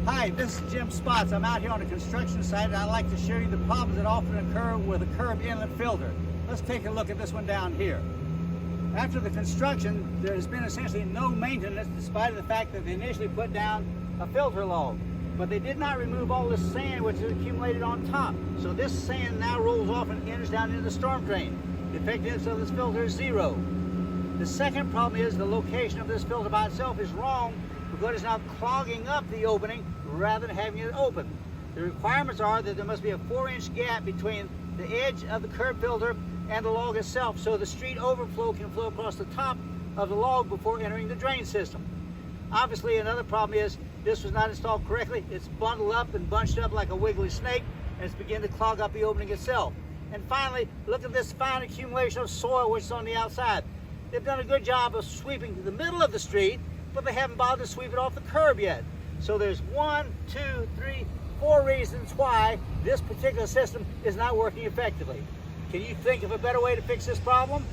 Hi, this is JKSpotts. I'm out here on a construction site and I'd like to show you the problems that often occur with a curb inlet filter. Let's take a look at this one down here. After the construction, there has been essentially no maintenance despite the fact that they initially put down a filter log. But they did not remove all the sand which is accumulated on top. So this sand now rolls off and enters down into the storm drain. The effectiveness of this filter is zero. The second problem is the location of this filter by itself is wrong because it's now clogging up the opening rather than having it open. The requirements are that there must be a 4-inch gap between the edge of the curb filter and the log itself so the street overflow can flow across the top of the log before entering the drain system. Obviously, another problem is this was not installed correctly. It's bundled up and bunched up like a wiggly snake, and it's beginning to clog up the opening itself. And finally, look at this fine accumulation of soil which is on the outside. They've done a good job of sweeping the middle of the street, but they haven't bothered to sweep it off the curb yet. So there's 1, 2, 3, 4 reasons why this particular system is not working effectively. Can you think of a better way to fix this problem?